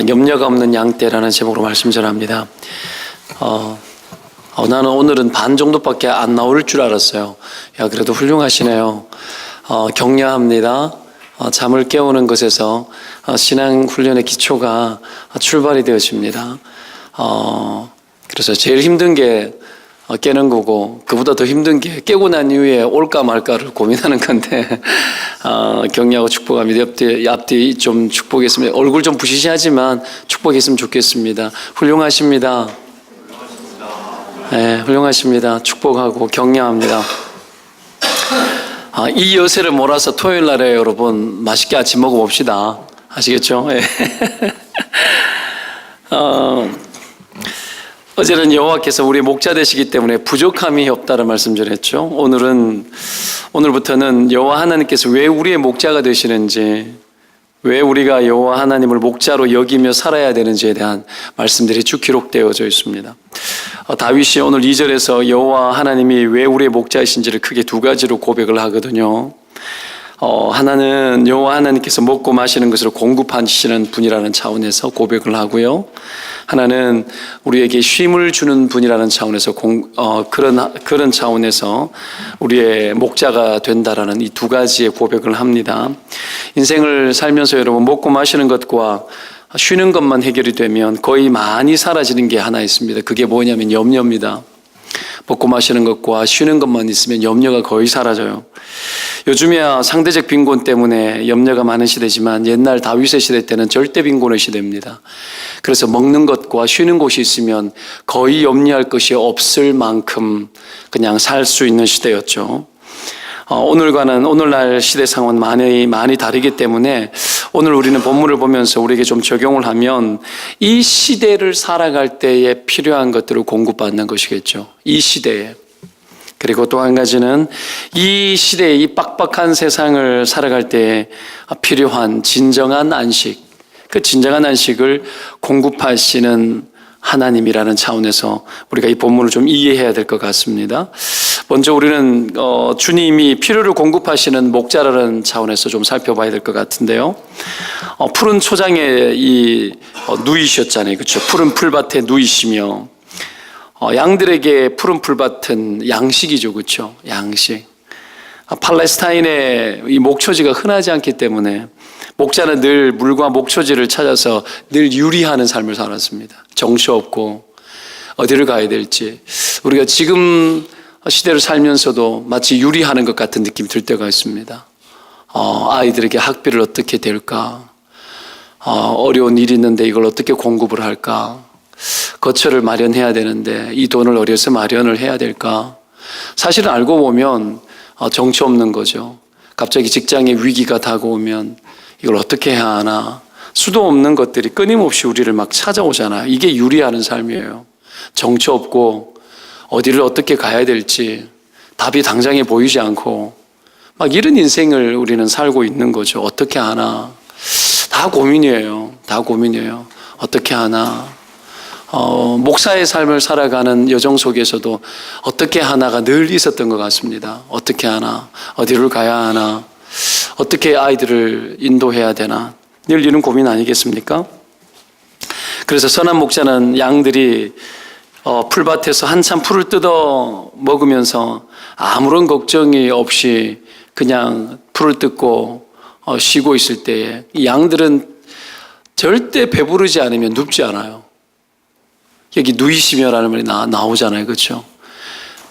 염려가 없는 양떼라는 제목으로 말씀 전합니다. 나는 오늘은 반 정도밖에 안 나올 줄 알았어요. 야, 그래도 훌륭하시네요. 격려합니다. 잠을 깨우는 것에서 신앙 훈련의 기초가 출발이 되어집니다. 그래서 제일 힘든 게 깨는 거고, 그보다 더 힘든 게 깨고 난 이후에 올까 말까를 고민하는 건데, 격려하고 축복합니다. 앞뒤 좀 축복했으면, 얼굴 좀 부시시하지만 축복했으면 좋겠습니다. 훌륭하십니다. 네, 훌륭하십니다. 축복하고 격려합니다. 이 여세를 몰아서 토요일 날에 여러분 맛있게 아침 먹어봅시다. 아시겠죠? 네. 어제는 여호와께서 우리 목자 되시기 때문에 부족함이 없다는 말씀 전했죠. 오늘부터는 여호와 하나님께서 왜 우리의 목자가 되시는지, 왜 우리가 여호와 하나님을 목자로 여기며 살아야 되는지에 대한 말씀들이 쭉 기록되어져 있습니다. 다윗이 오늘 2절에서 여호와 하나님이 왜 우리의 목자이신지를 크게 두 가지로 고백을 하거든요. 하나는 여호와 하나님께서 먹고 마시는 것으로 공급하시는 분이라는 차원에서 고백을 하고요. 하나는 우리에게 쉼을 주는 분이라는 차원에서 그런 차원에서 우리의 목자가 된다라는 이 두 가지의 고백을 합니다. 인생을 살면서 여러분 먹고 마시는 것과 쉬는 것만 해결이 되면 거의 많이 사라지는 게 하나 있습니다. 그게 뭐냐면 염려입니다. 먹고 마시는 것과 쉬는 것만 있으면 염려가 거의 사라져요. 요즘이야 상대적 빈곤 때문에 염려가 많은 시대지만 옛날 다윗의 시대 때는 절대 빈곤의 시대입니다. 그래서 먹는 것과 쉬는 곳이 있으면 거의 염려할 것이 없을 만큼 그냥 살 수 있는 시대였죠. 오늘날 시대 상황은 많이 다르기 때문에 오늘 우리는 본문을 보면서 우리에게 좀 적용을 하면 이 시대를 살아갈 때에 필요한 것들을 공급받는 것이겠죠. 이 시대에. 그리고 또 한 가지는 이 시대의 이 빡빡한 세상을 살아갈 때에 필요한 진정한 안식, 그 진정한 안식을 공급하시는 하나님이라는 차원에서 우리가 이 본문을 좀 이해해야 될 것 같습니다. 먼저 우리는 주님이 필요를 공급하시는 목자라는 차원에서 좀 살펴봐야 될 것 같은데요. 푸른 초장에 누이셨잖아요. 그렇죠? 푸른 풀밭에 누이시며 양들에게 푸른 풀밭은 양식이죠. 그렇죠? 양식. 팔레스타인의 이 목초지가 흔하지 않기 때문에 목자는 늘 물과 목초지를 찾아서 늘 유리하는 삶을 살았습니다. 정처 없고 어디를 가야 될지. 우리가 지금 시대를 살면서도 마치 유리하는 것 같은 느낌이 들 때가 있습니다. 아이들에게 학비를 어떻게 될까? 어려운 일이 있는데 이걸 어떻게 공급을 할까? 거처를 마련해야 되는데 이 돈을 어디서 마련을 해야 될까? 사실은 알고 보면 정처 없는 거죠. 갑자기 직장에 위기가 다가오면 이걸 어떻게 해야 하나? 수도 없는 것들이 끊임없이 우리를 막 찾아오잖아요. 이게 유리하는 삶이에요. 정처 없고 어디를 어떻게 가야 될지 답이 당장에 보이지 않고 막 이런 인생을 우리는 살고 있는 거죠. 어떻게 하나? 다 고민이에요. 다 고민이에요. 어떻게 하나? 목사의 삶을 살아가는 여정 속에서도 어떻게 하나가 늘 있었던 것 같습니다. 어떻게 하나? 어디를 가야 하나? 어떻게 아이들을 인도해야 되나? 늘 이런 고민 아니겠습니까? 그래서 선한 목자는 양들이 풀밭에서 한참 풀을 뜯어 먹으면서 아무런 걱정이 없이 그냥 풀을 뜯고 쉬고 있을 때에 이 양들은 절대 배부르지 않으면 눕지 않아요. 여기 누이시며라는 말이 나오잖아요. 그렇죠?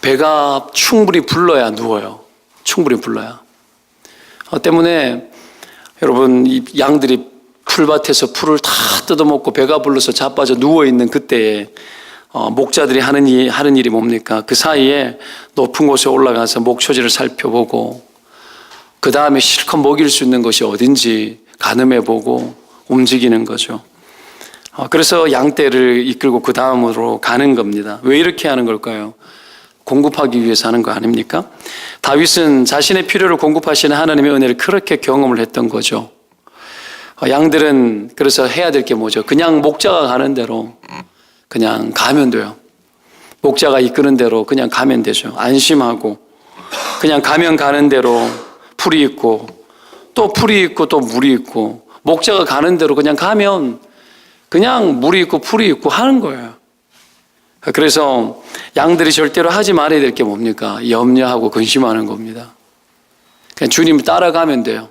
배가 충분히 불러야 누워요. 충분히 불러야. 때문에 여러분 이 양들이 풀밭에서 풀을 다 뜯어먹고 배가 불러서 자빠져 누워있는 그때에 목자들이 하는 일이 뭡니까? 그 사이에 높은 곳에 올라가서 목초지를 살펴보고 그 다음에 실컷 먹일 수 있는 것이 어딘지 가늠해보고 움직이는 거죠. 그래서 양떼를 이끌고 그 다음으로 가는 겁니다. 왜 이렇게 하는 걸까요? 공급하기 위해서 하는 거 아닙니까? 다윗은 자신의 필요를 공급하시는 하나님의 은혜를 그렇게 경험을 했던 거죠. 양들은 그래서 해야 될 게 뭐죠? 그냥 목자가 가는 대로 그냥 가면 돼요. 목자가 이끄는 대로 그냥 가면 되죠. 안심하고 그냥 가면 가는 대로 풀이 있고 또 풀이 있고 또 물이 있고 목자가 가는 대로 그냥 가면 그냥 물이 있고 풀이 있고 하는 거예요. 그래서 양들이 절대로 하지 말아야 될 게 뭡니까? 염려하고 근심하는 겁니다. 그냥 주님 따라가면 돼요.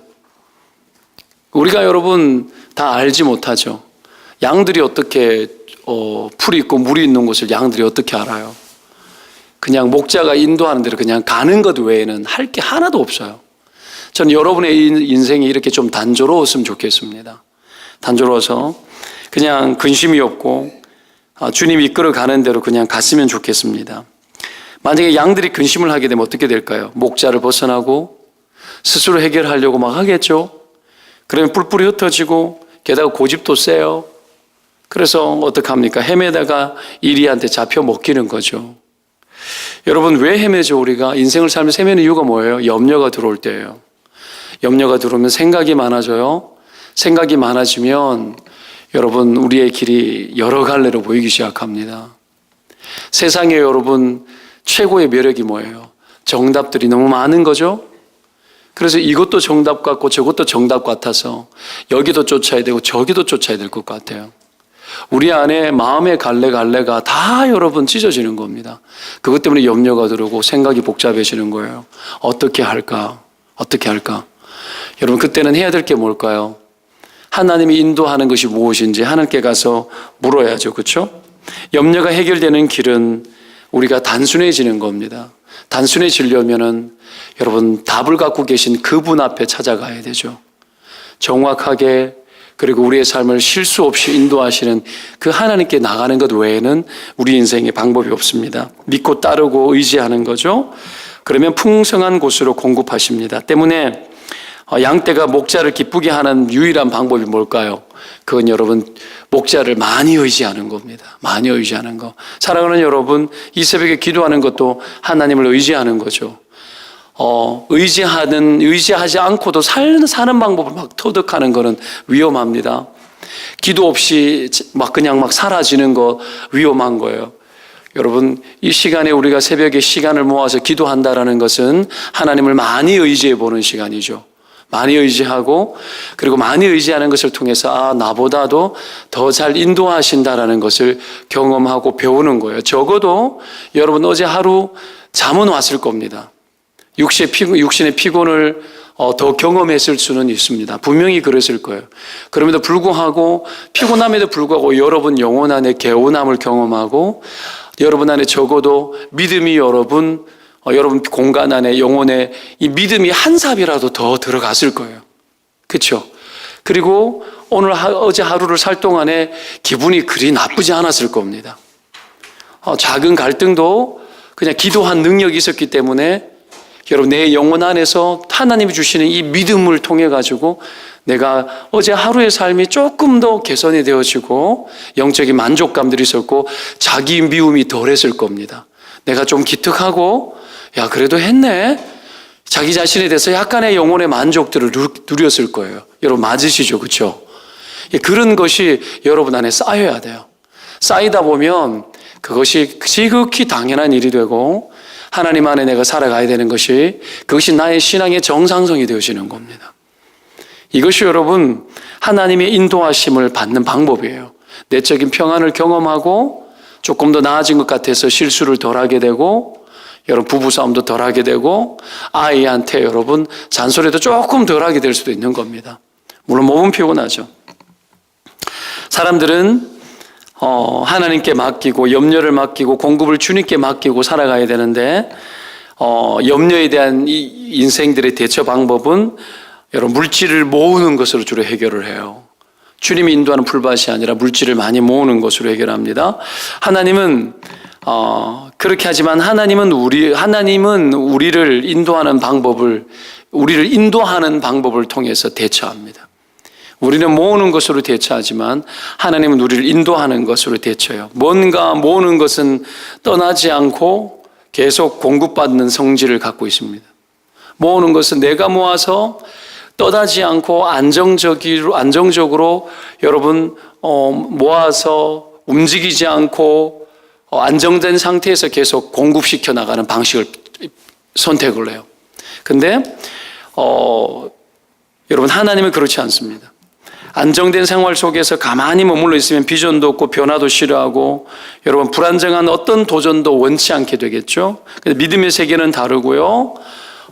우리가 여러분 다 알지 못하죠. 양들이 어떻게 풀이 있고 물이 있는 곳을 양들이 어떻게 알아요? 그냥 목자가 인도하는 대로 그냥 가는 것 외에는 할 게 하나도 없어요. 저는 여러분의 인생이 이렇게 좀 단조로웠으면 좋겠습니다. 단조로워서 그냥 근심이 없고 주님이 이끌어 가는 대로 그냥 갔으면 좋겠습니다. 만약에 양들이 근심을 하게 되면 어떻게 될까요? 목자를 벗어나고 스스로 해결하려고 막 하겠죠. 그러면 뿔뿔이 흩어지고 게다가 고집도 세요. 그래서 어떡합니까? 헤매다가 이리한테 잡혀 먹히는 거죠. 여러분 왜 헤매죠? 우리가 인생을 살면서 헤매는 이유가 뭐예요? 염려가 들어올 때예요. 염려가 들어오면 생각이 많아져요. 생각이 많아지면 여러분 우리의 길이 여러 갈래로 보이기 시작합니다. 세상에 여러분 최고의 매력이 뭐예요? 정답들이 너무 많은 거죠. 그래서 이것도 정답 같고 저것도 정답 같아서 여기도 쫓아야 되고 저기도 쫓아야 될 것 같아요. 우리 안에 마음의 갈래가 다 여러분 찢어지는 겁니다. 그것 때문에 염려가 들어오고 생각이 복잡해지는 거예요. 어떻게 할까? 어떻게 할까? 여러분 그때는 해야 될 게 뭘까요? 하나님이 인도하는 것이 무엇인지 하나님께 가서 물어야죠. 그렇죠? 염려가 해결되는 길은 우리가 단순해지는 겁니다. 단순해지려면은 여러분 답을 갖고 계신 그분 앞에 찾아가야 되죠. 정확하게 그리고 우리의 삶을 실수 없이 인도하시는 그 하나님께 나가는 것 외에는 우리 인생에 방법이 없습니다. 믿고 따르고 의지하는 거죠. 그러면 풍성한 곳으로 공급하십니다. 때문에 양떼가 목자를 기쁘게 하는 유일한 방법이 뭘까요? 그건 여러분 목자를 많이 의지하는 겁니다. 많이 의지하는 거. 사랑하는 여러분, 이 새벽에 기도하는 것도 하나님을 의지하는 거죠. 의지하지 않고도 사는 방법을 막 터득하는 거는 위험합니다. 기도 없이 그냥 사라지는 거 위험한 거예요. 여러분, 이 시간에 우리가 새벽에 시간을 모아서 기도한다라는 것은 하나님을 많이 의지해 보는 시간이죠. 많이 의지하고 그리고 많이 의지하는 것을 통해서 나보다도 더 잘 인도하신다라는 것을 경험하고 배우는 거예요. 적어도 여러분 어제 하루 잠은 왔을 겁니다. 육신의 피곤을 더 경험했을 수는 있습니다. 분명히 그랬을 거예요. 그럼에도 불구하고 피곤함에도 불구하고 여러분 영혼 안에 개운함을 경험하고 여러분 안에 적어도 믿음이 여러분 공간 안에 영혼에 이 믿음이 한 삽이라도 더 들어갔을 거예요. 그렇죠? 그리고 어제 하루를 살 동안에 기분이 그리 나쁘지 않았을 겁니다. 작은 갈등도 그냥 기도한 능력이 있었기 때문에 여러분 내 영혼 안에서 하나님이 주시는 이 믿음을 통해 가지고 내가 어제 하루의 삶이 조금 더 개선이 되어지고 영적인 만족감들이 있었고 자기 미움이 덜했을 겁니다. 내가 좀 기특하고 그래도 했네. 자기 자신에 대해서 약간의 영혼의 만족들을 누렸을 거예요. 여러분 맞으시죠? 그렇죠? 그런 것이 여러분 안에 쌓여야 돼요. 쌓이다 보면 그것이 지극히 당연한 일이 되고 하나님 안에 내가 살아가야 되는 그것이 나의 신앙의 정상성이 되어지는 겁니다. 이것이 여러분 하나님의 인도하심을 받는 방법이에요. 내적인 평안을 경험하고 조금 더 나아진 것 같아서 실수를 덜 하게 되고 여러분 부부싸움도 덜 하게 되고 아이한테 여러분 잔소리도 조금 덜 하게 될 수도 있는 겁니다. 물론 몸은 피곤하죠. 사람들은 하나님께 맡기고 염려를 맡기고 공급을 주님께 맡기고 살아가야 되는데 염려에 대한 이 인생들의 대처 방법은 여러분 물질을 모으는 것으로 주로 해결을 해요. 주님이 인도하는 풀밭이 아니라 물질을 많이 모으는 것으로 해결합니다. 하나님은 그렇게 하지만 하나님은 우리를 인도하는 방법을 통해서 대처합니다. 우리는 모으는 것으로 대처하지만 하나님은 우리를 인도하는 것으로 대처해요. 뭔가 모으는 것은 떠나지 않고 계속 공급받는 성질을 갖고 있습니다. 모으는 것은 내가 모아서 떠나지 않고 안정적으로 여러분 모아서 움직이지 않고 안정된 상태에서 계속 공급시켜 나가는 방식을 선택을 해요. 근데 여러분 하나님은 그렇지 않습니다. 안정된 생활 속에서 가만히 머물러 있으면 비전도 없고 변화도 싫어하고 여러분 불안정한 어떤 도전도 원치 않게 되겠죠. 믿음의 세계는 다르고요.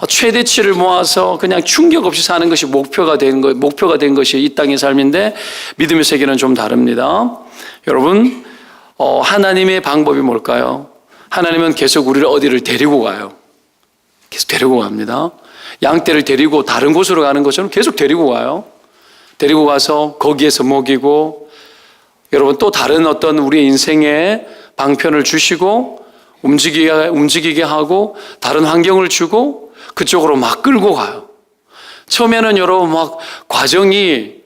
최대치를 모아서 그냥 충격 없이 사는 것이 목표가 된 것이 이 땅의 삶인데 믿음의 세계는 좀 다릅니다. 여러분 하나님의 방법이 뭘까요? 하나님은 계속 우리를 어디를 데리고 가요. 계속 데리고 갑니다. 양떼를 데리고 다른 곳으로 가는 것처럼 계속 데리고 가요. 데리고 가서 거기에서 먹이고 여러분 또 다른 어떤 우리의 인생의 방편을 주시고 움직이게 하고 다른 환경을 주고 그쪽으로 막 끌고 가요. 처음에는 여러분 막 과정이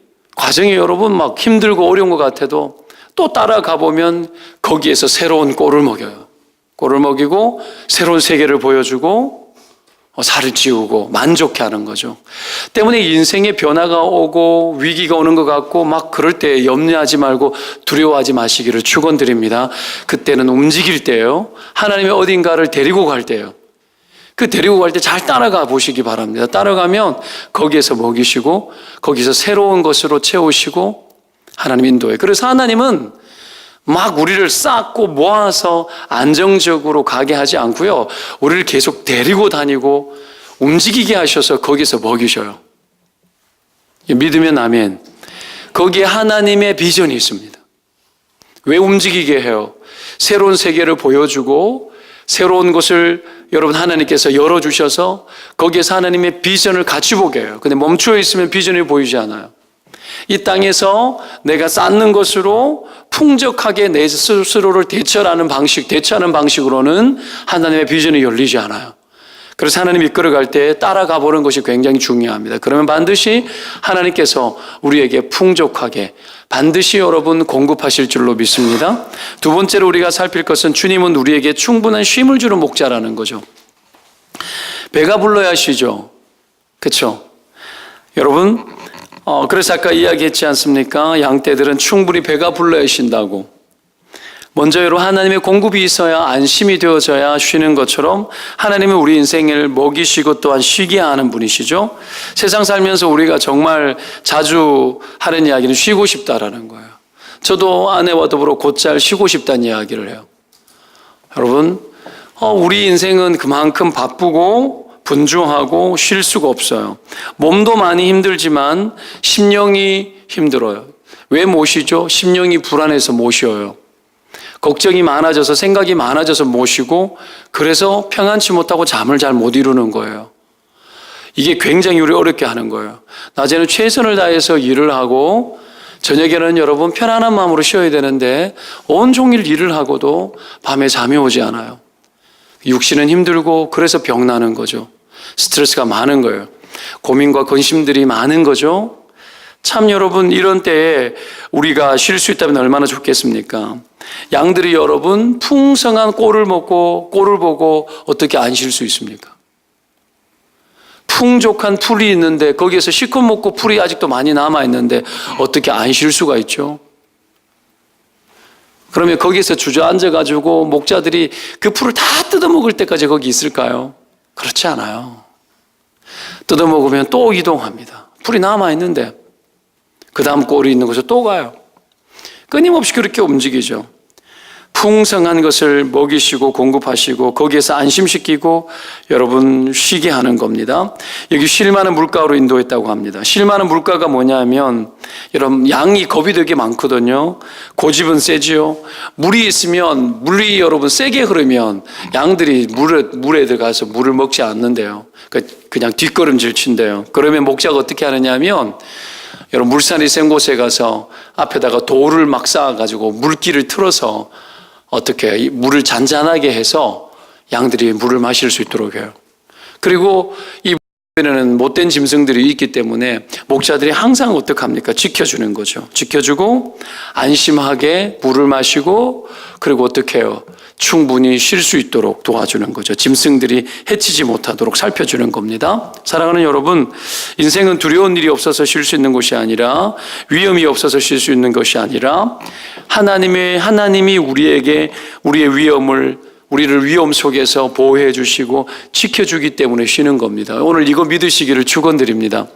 여러분 막 힘들고 어려운 것 같아도 또 따라가 보면 거기에서 새로운 꼴을 먹여요. 꼴을 먹이고 새로운 세계를 보여주고 살을 찌우고 만족해 하는 거죠. 때문에 인생의 변화가 오고 위기가 오는 것 같고 막 그럴 때 염려하지 말고 두려워하지 마시기를 축원드립니다. 그때는 움직일 때예요. 하나님의 어딘가를 데리고 갈 때예요. 그 데리고 갈 때 잘 따라가 보시기 바랍니다. 따라가면 거기에서 먹이시고 거기서 새로운 것으로 채우시고 하나님 인도해요. 그래서 하나님은 막 우리를 쌓고 모아서 안정적으로 가게 하지 않고요. 우리를 계속 데리고 다니고 움직이게 하셔서 거기서 먹이셔요. 믿으면 아멘. 거기에 하나님의 비전이 있습니다. 왜 움직이게 해요? 새로운 세계를 보여주고 새로운 곳을 여러분 하나님께서 열어주셔서 거기에서 하나님의 비전을 같이 보게 해요. 근데 멈추어 있으면 비전이 보이지 않아요. 이 땅에서 내가 쌓는 것으로 풍족하게 내 스스로를 대처하는 방식으로는 하나님의 비전이 열리지 않아요. 그래서 하나님이 이끌어갈 때 따라가 보는 것이 굉장히 중요합니다. 그러면 반드시 하나님께서 우리에게 풍족하게 반드시 여러분 공급하실 줄로 믿습니다. 두 번째로 우리가 살필 것은 주님은 우리에게 충분한 쉼을 주는 목자라는 거죠. 배가 불러야 쉬죠. 그렇죠? 여러분 그래서 아까 이야기했지 않습니까? 양떼들은 충분히 배가 불러야 쉰다고. 먼저 여러분 하나님의 공급이 있어야 안심이 되어져야 쉬는 것처럼 하나님은 우리 인생을 먹이시고 또한 쉬게 하는 분이시죠. 세상 살면서 우리가 정말 자주 하는 이야기는 쉬고 싶다라는 거예요. 저도 아내와 더불어 곧잘 쉬고 싶다는 이야기를 해요. 여러분 우리 인생은 그만큼 바쁘고 분주하고 쉴 수가 없어요. 몸도 많이 힘들지만 심령이 힘들어요. 왜 못 쉬죠? 심령이 불안해서 못 쉬어요. 걱정이 많아져서 생각이 많아져서 못 쉬고 그래서 평안치 못하고 잠을 잘 못 이루는 거예요. 이게 굉장히 우리 어렵게 하는 거예요. 낮에는 최선을 다해서 일을 하고 저녁에는 여러분 편안한 마음으로 쉬어야 되는데 온종일 일을 하고도 밤에 잠이 오지 않아요. 육신은 힘들고 그래서 병나는 거죠. 스트레스가 많은 거예요. 고민과 근심들이 많은 거죠. 참 여러분 이런 때에 우리가 쉴 수 있다면 얼마나 좋겠습니까? 양들이 여러분 풍성한 꼴을 먹고 꼴을 보고 어떻게 안 쉴 수 있습니까? 풍족한 풀이 있는데 거기에서 실컷 먹고 풀이 아직도 많이 남아있는데 어떻게 안 쉴 수가 있죠? 그러면 거기에서 주저앉아가지고 목자들이 그 풀을 다 뜯어먹을 때까지 거기 있을까요? 그렇지 않아요. 뜯어먹으면 또 이동합니다. 풀이 남아있는데 그 다음 꼴이 있는 곳에 또 가요. 끊임없이 그렇게 움직이죠. 풍성한 것을 먹이시고 공급하시고 거기에서 안심시키고 여러분 쉬게 하는 겁니다. 여기 쉴 만한 물가로 인도했다고 합니다. 쉴 만한 물가가 뭐냐면 여러분 양이 겁이 되게 많거든요. 고집은 세지요. 물이 있으면 물이 여러분 세게 흐르면 양들이 물에 들어가서 물을 먹지 않는데요. 그냥 뒷걸음질 친대요. 그러면 목자가 어떻게 하느냐면 여러분 물살이 센 곳에 가서 앞에다가 돌을 막 쌓아가지고 물길을 틀어서 어떻게 물을 잔잔하게 해서 양들이 물을 마실 수 있도록 해요. 그리고 이 물에는 못된 짐승들이 있기 때문에 목자들이 항상 어떻게 합니까? 지켜주는 거죠. 지켜주고 안심하게 물을 마시고 그리고 어떻게 해요? 충분히 쉴 수 있도록 도와주는 거죠. 짐승들이 해치지 못하도록 살펴주는 겁니다. 사랑하는 여러분, 인생은 두려운 일이 없어서 쉴 수 있는 곳이 아니라 위험이 없어서 쉴 수 있는 것이 아니라 하나님이 우리에게 우리의 위험을 우리를 위험 속에서 보호해 주시고 지켜주기 때문에 쉬는 겁니다. 오늘 이거 믿으시기를 축원드립니다.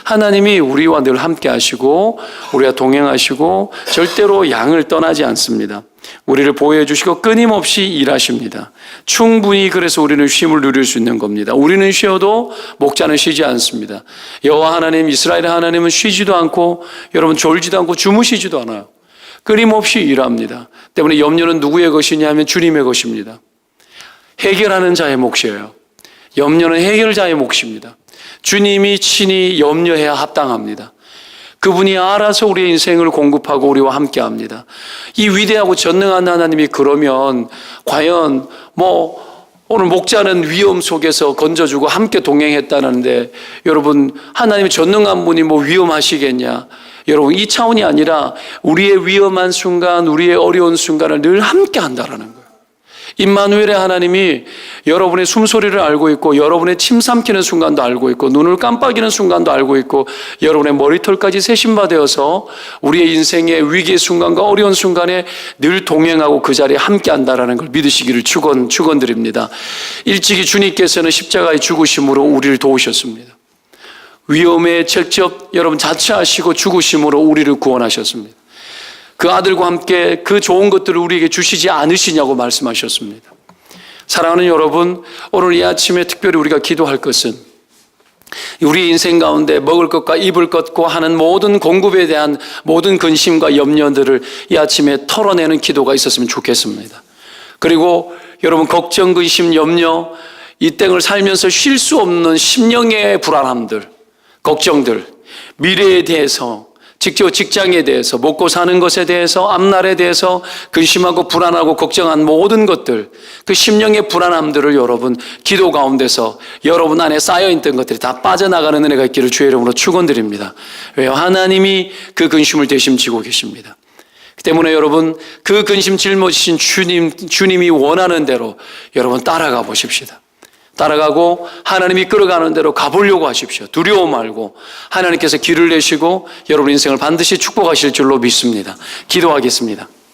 하나님이 우리와 늘 함께 하시고 우리와 동행하시고 절대로 양을 떠나지 않습니다. 우리를 보호해 주시고 끊임없이 일하십니다. 충분히 그래서 우리는 쉼을 누릴 수 있는 겁니다. 우리는 쉬어도 목자는 쉬지 않습니다. 여호와 하나님, 이스라엘의 하나님은 쉬지도 않고 여러분 졸지도 않고 주무시지도 않아요. 끊임없이 일합니다. 때문에 염려는 누구의 것이냐면 주님의 것입니다. 해결하는 자의 몫이에요. 염려는 해결자의 몫입니다. 주님이 친히 염려해야 합당합니다. 그분이 알아서 우리의 인생을 공급하고 우리와 함께합니다. 이 위대하고 전능한 하나님이 그러면 과연 오늘 목자는 위험 속에서 건져주고 함께 동행했다는데 여러분 하나님의 전능한 분이 위험하시겠냐? 여러분 이 차원이 아니라 우리의 위험한 순간, 우리의 어려운 순간을 늘 함께 한다라는 거예요. 임마누엘의 하나님이 여러분의 숨소리를 알고 있고 여러분의 침 삼키는 순간도 알고 있고 눈을 깜빡이는 순간도 알고 있고 여러분의 머리털까지 세심받아서 우리의 인생의 위기의 순간과 어려운 순간에 늘 동행하고 그 자리에 함께 한다라는 걸 믿으시기를 축원드립니다. 일찍이 주님께서는 십자가의 죽으심으로 우리를 도우셨습니다. 위험에 직접 여러분 자처하시고 죽으심으로 우리를 구원하셨습니다. 그 아들과 함께 그 좋은 것들을 우리에게 주시지 않으시냐고 말씀하셨습니다. 사랑하는 여러분, 오늘 이 아침에 특별히 우리가 기도할 것은 우리 인생 가운데 먹을 것과 입을 것과 하는 모든 공급에 대한 모든 근심과 염려들을 이 아침에 털어내는 기도가 있었으면 좋겠습니다. 그리고 여러분 걱정, 근심, 염려, 이 땡을 살면서 쉴 수 없는 심령의 불안함들, 걱정들, 미래에 대해서 직접 직장에 대해서, 먹고 사는 것에 대해서, 앞날에 대해서 근심하고 불안하고 걱정한 모든 것들, 그 심령의 불안함들을 여러분 기도 가운데서 여러분 안에 쌓여있던 것들이 다 빠져나가는 은혜가 있기를 주의 이름으로 축원드립니다. 왜요? 하나님이 그 근심을 대신 지고 계십니다. 때문에 여러분 그 근심 짊어지신 주님이 원하는 대로 여러분 따라가 보십시다. 따라가고 하나님이 끌어가는 대로 가보려고 하십시오. 두려워 말고 하나님께서 길을 내시고 여러분 인생을 반드시 축복하실 줄로 믿습니다. 기도하겠습니다.